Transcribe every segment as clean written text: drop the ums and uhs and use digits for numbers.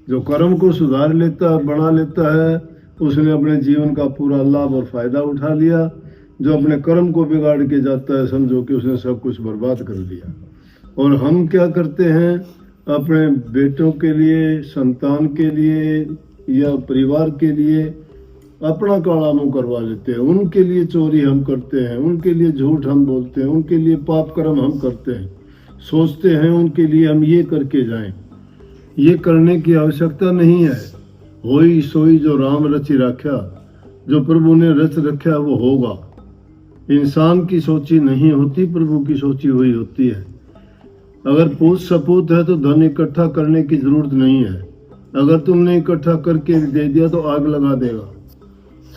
जो कर्म को सुधार लेता है, बना लेता है, उसने अपने जीवन का पूरा लाभ और फायदा उठा लिया। जो अपने कर्म को बिगाड़ के जाता है, समझो कि उसने सब कुछ बर्बाद कर दिया। और हम क्या करते हैं, अपने बेटों के लिए, संतान के लिए या परिवार के लिए अपना काला मुंह करवा लेते हैं। उनके लिए चोरी हम करते हैं, उनके लिए झूठ हम बोलते हैं, उनके लिए पाप कर्म हम करते हैं, सोचते हैं उनके लिए हम ये करके जाएं। ये करने की आवश्यकता नहीं है। होई सोई जो राम रचि रखा, जो प्रभु ने रच रखा वो होगा। इंसान की सोची नहीं होती, प्रभु की सोची हुई होती है। अगर पूत सपूत है तो धन इकट्ठा करने की जरूरत नहीं है। अगर तुमने इकट्ठा करके दे दिया तो आग लगा देगा,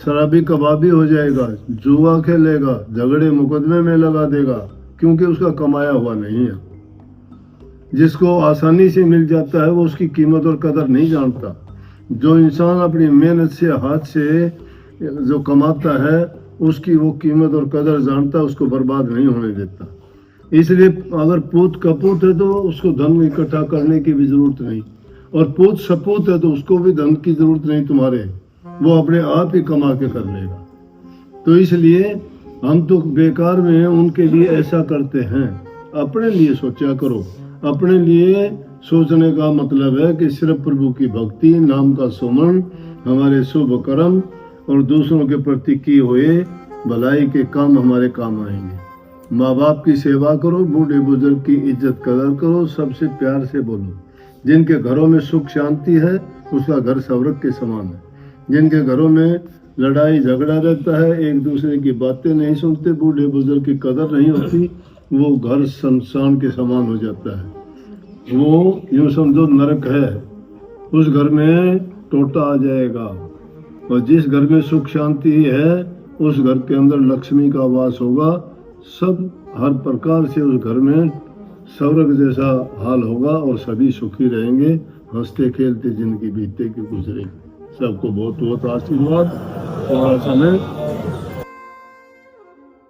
शराबी कबाबी हो जाएगा, जुआ खेलेगा, झगड़े मुकदमे में लगा देगा, क्योंकि उसका कमाया हुआ नहीं है। जिसको आसानी से मिल जाता है वो उसकी कीमत और कदर नहीं जानता। जो इंसान अपनी मेहनत से, हाथ से जो कमाता है, उसकी वो कीमत और कदर जानता है, उसको बर्बाद नहीं होने देता। इसलिए अगर पूत कपूत है तो उसको धन इकट्ठा करने की भी जरूरत नहीं, और पूत सपूत है तो उसको भी धन की जरूरत नहीं तुम्हारे, वो अपने आप ही कमा के कर लेगा। तो इसलिए हम तो बेकार में उनके लिए ऐसा करते हैं। अपने लिए सोचा करो। अपने लिए सोचने का मतलब है कि सिर्फ प्रभु की भक्ति, नाम का सुमन, हमारे शुभ कर्म और दूसरों के प्रति किए हुए भलाई के काम हमारे काम आएंगे। माँ बाप की सेवा करो, बूढ़े बुजुर्ग की इज्जत कदर करो, सबसे प्यार से बोलो। जिनके घरों में सुख शांति है उसका घर स्वर्ग के समान है। जिनके घरों में लड़ाई झगड़ा रहता है, एक दूसरे की बातें नहीं सुनते, बूढ़े बुजुर्ग की कदर नहीं होती, वो घर शमशान के समान हो जाता है। वो यूं समझो नरक है। उस घर में टोटा आ जाएगा। और जिस घर में सुख शांति है उस घर के अंदर लक्ष्मी का वास होगा। सब हर प्रकार से उस घर में स्वर्ग जैसा हाल होगा और सभी सुखी रहेंगे, हंसते खेलते जिंदगी बीतते की गुजरेगी। सबको बहुत बहुत आशीर्वाद। थोड़ा समय